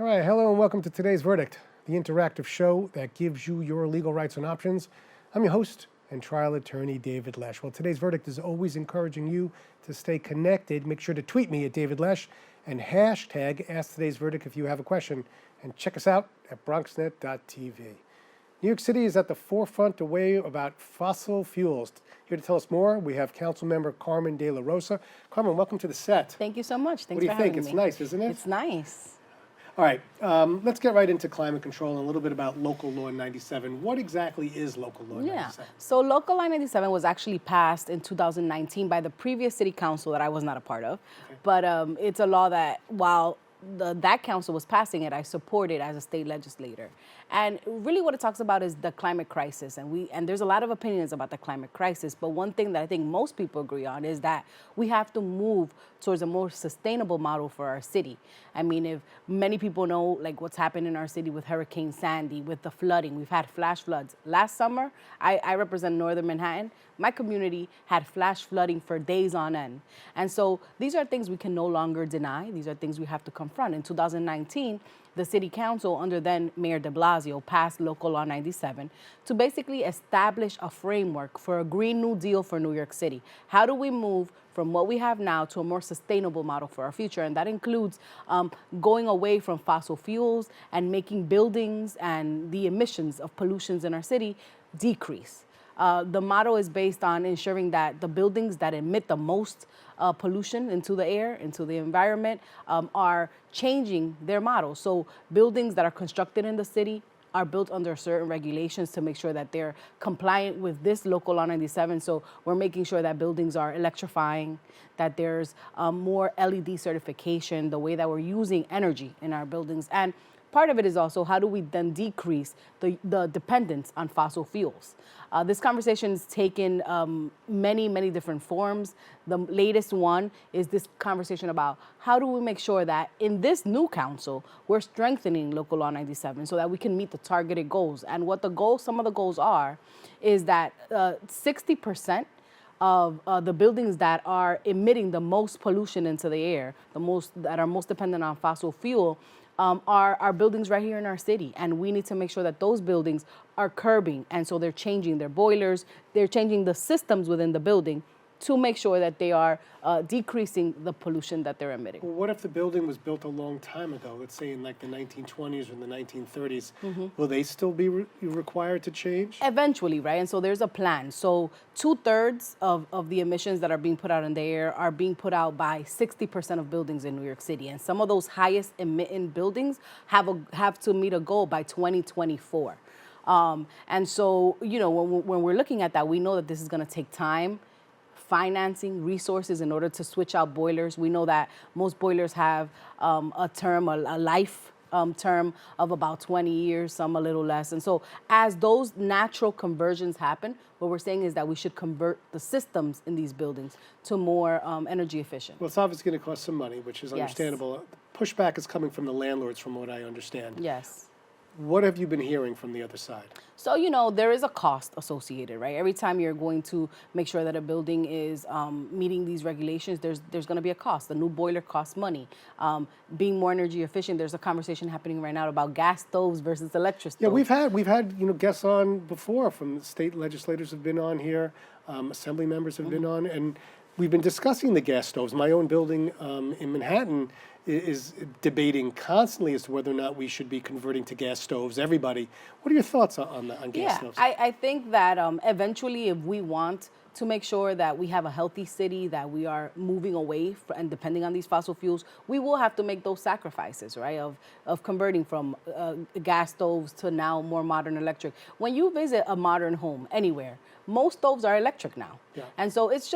All right, hello and welcome to today's Verdict, the interactive show that gives you your legal rights and options. I'm your host and trial attorney, David Lesch. Well, today's Verdict is always encouraging you to stay connected. Make sure to tweet me at David Lesch and hashtag Ask Today's Verdict if you have a question. And check us out at bronxnet.tv. New York City is at the forefront of wave about fossil fuels. Here to tell us more, we have Councilmember Carmen de la Rosa. Carmen, welcome to the set. Thank you so much. Thanks for having me. It's nice, isn't it? It's nice. All right, let's get right into climate control and a little bit about Local Law 97. What exactly is Local Law 97? So Local Law 97 was actually passed in 2019 by the previous city council that I was not a part of. Okay. But it's a law that while that council was passing it, I supported as a state legislator. And really what it talks about is the climate crisis. And there's a lot of opinions about the climate crisis, but one thing that I think most people agree on is that we have to move towards a more sustainable model for our city. I mean, if many people know like what's happened in our city with Hurricane Sandy, with the flooding, we've had flash floods. Last summer, I represent Northern Manhattan. My community had flash flooding for days on end. And so these are things we can no longer deny. These are things we have to confront. In 2019, the city council under then Mayor de Blasio passed Local Law 97 to basically establish a framework for a Green New Deal for New York City. How do we move from what we have now to a more sustainable model for our future? And that includes going away from fossil fuels and making buildings and the emissions of pollutions in our city decrease. The model is based on ensuring that the buildings that emit the most pollution into the air, into the environment, are changing their model. So buildings that are constructed in the city are built under certain regulations to make sure that they're compliant with this Local Law 97. So we're making sure that buildings are electrifying, that there's more LED certification, the way that we're using energy in our buildings. And part of it is also how do we then decrease the dependence on fossil fuels? This conversation has taken many, many different forms. The latest one is this conversation about how do we make sure that in this new council, we're strengthening Local Law 97 so that we can meet the targeted goals. And what the goals, some of the goals are, is that 60% of the buildings that are emitting the most pollution into the air, that are most dependent on fossil fuel, are buildings right here in our city. And we need to make sure that those buildings are curbing. And so they're changing their boilers, they're changing the systems within the building to make sure that they are decreasing the pollution that they're emitting. Well, what if the building was built a long time ago, let's say in like the 1920s or the 1930s? Mm-hmm. Will they still be required to change? Eventually, right? And so there's a plan. So 2/3 of the emissions that are being put out in the air are being put out by 60% of buildings in New York City. And some of those highest emitting buildings have to meet a goal by 2024. And so, you know, when we're looking at that, we know that this is going to take time, financing, resources in order to switch out boilers. We know that most boilers have a life term of about 20 years, some a little less. And so as those natural conversions happen, what we're saying is that we should convert the systems in these buildings to more energy efficient. Well, it's obviously going to cost some money, which is understandable. Pushback is coming from the landlords, from what I understand. Yes. What have you been hearing from the other side? So, you know, there is a cost associated, right? Every time you're going to make sure that a building is meeting these regulations, there's going to be a cost. The new boiler costs money. Being more energy efficient, there's a conversation happening right now about gas stoves versus electric stoves. Yeah, we've had guests on before from state legislators have been on here, assembly members have been on, and we've been discussing the gas stoves. My own building in Manhattan is debating constantly as to whether or not we should be converting to gas stoves. Everybody, what are your thoughts on gas stoves? I think that eventually, if we want to make sure that we have a healthy city, that we are moving away and depending on these fossil fuels, we will have to make those sacrifices, right, of converting from gas stoves to now more modern electric. When you visit a modern home anywhere, most stoves are electric now. Yeah. And so it's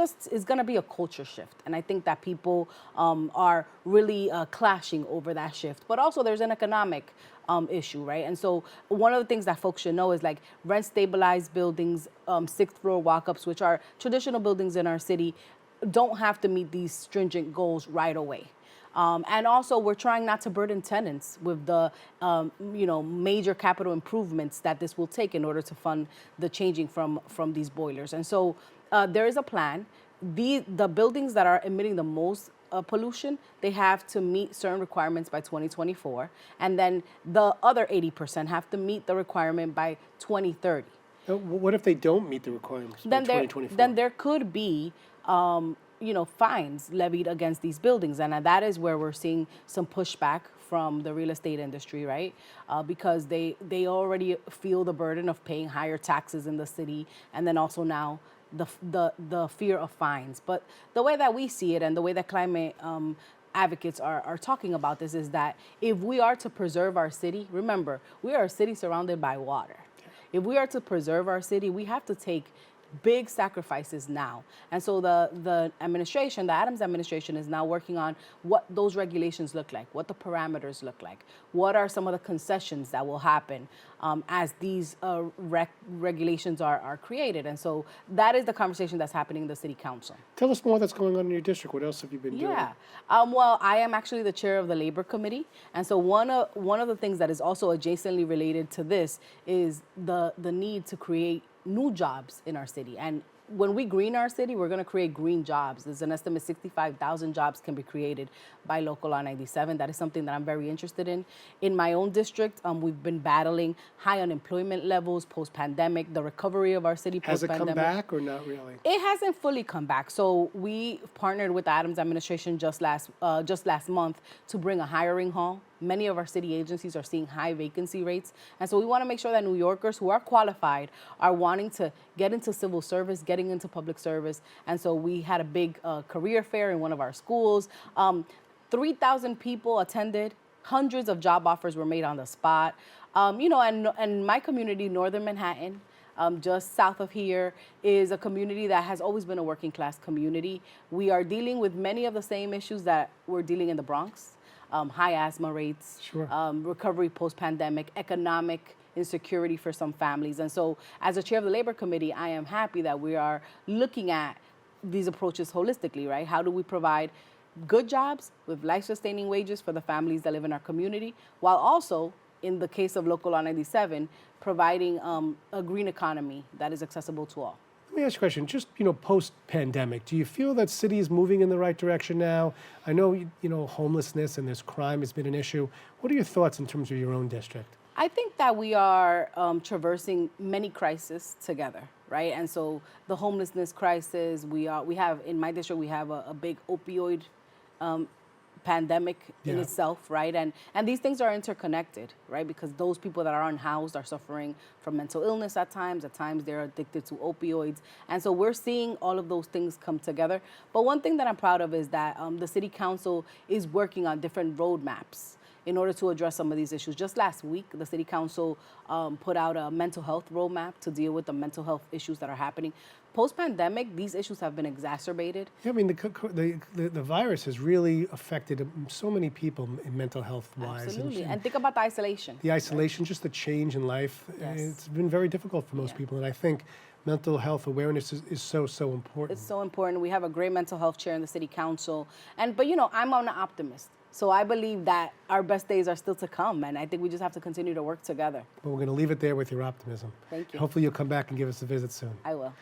going to be a culture shift. And I think that people are really clashing over that shift. But also there's an economic issue, right? And so one of the things that folks should know is like rent stabilized buildings, sixth floor walk-ups, which are traditional buildings in our city, don't have to meet these stringent goals right away. And also, we're trying not to burden tenants with the, major capital improvements that this will take in order to fund the changing from these boilers. And so there is a plan. The buildings that are emitting the most pollution, they have to meet certain requirements by 2024, and then the other 80% have to meet the requirement by 2030. What if they don't meet the requirements by 2024? Then there could be fines levied against these buildings, and that is where we're seeing some pushback from the real estate industry, right? Because they already feel the burden of paying higher taxes in the city, and then also now the fear of fines. But the way that we see it, and the way that climate advocates are talking about this, is that if we are to preserve our city, remember, we are a city surrounded by water. If we are to preserve our city, we have to take big sacrifices now. And so the administration, the Adams administration, is now working on what those regulations look like, what the parameters look like, what are some of the concessions that will happen as these regulations are created. And so that is the conversation that's happening in the city council. Tell us more that's going on in your district. What else have you been doing? Yeah. Well, I am actually the chair of the labor committee. And so one of the things that is also adjacently related to this is the need to create new jobs in our city. And when we green our city, we're going to create green jobs. There's an estimate 65,000 jobs can be created by Local Law 97. That is something that I'm very interested in. In my own district, we've been battling high unemployment levels post-pandemic, the recovery of our city post-pandemic. Has it come back or not really? It hasn't fully come back. So we partnered with the Adams administration just last month to bring a hiring hall. Many of our city agencies are seeing high vacancy rates. And so we want to make sure that New Yorkers who are qualified are wanting to get into civil service, getting into public service. And so we had a big career fair in one of our schools. 3,000 people attended. Hundreds of job offers were made on the spot. And my community, Northern Manhattan, just south of here, is a community that has always been a working class community. We are dealing with many of the same issues that we're dealing in the Bronx. High asthma rates, sure. Recovery post-pandemic, economic insecurity for some families. And so as a chair of the labor committee, I am happy that we are looking at these approaches holistically, right? How do we provide good jobs with life-sustaining wages for the families that live in our community, while also, in the case of Local Law 97, providing a green economy that is accessible to all. Let me ask you a question. Just, post-pandemic, do you feel that city is moving in the right direction now? I know, homelessness and this crime has been an issue. What are your thoughts in terms of your own district? I think that we are traversing many crises together, right? And so the homelessness crisis, we have, in my district, we have a big opioid pandemic in itself, right? And these things are interconnected, right? Because those people that are unhoused are suffering from mental illness at times they're addicted to opioids. And so we're seeing all of those things come together. But one thing that I'm proud of is that the city council is working on different roadmaps in order to address some of these issues. Just last week, the city council put out a mental health roadmap to deal with the mental health issues that are happening. Post-pandemic, these issues have been exacerbated. Yeah, I mean, the virus has really affected so many people in mental health-wise. Absolutely, and think about the isolation. The isolation, right? Just the change in life. Yes. It's been very difficult for most people, and I think mental health awareness is so important. It's so important. We have a great mental health chair in the city council, but I'm an optimist. So I believe that our best days are still to come, and I think we just have to continue to work together. But we're going to leave it there with your optimism. Thank you. Hopefully you'll come back and give us a visit soon. I will.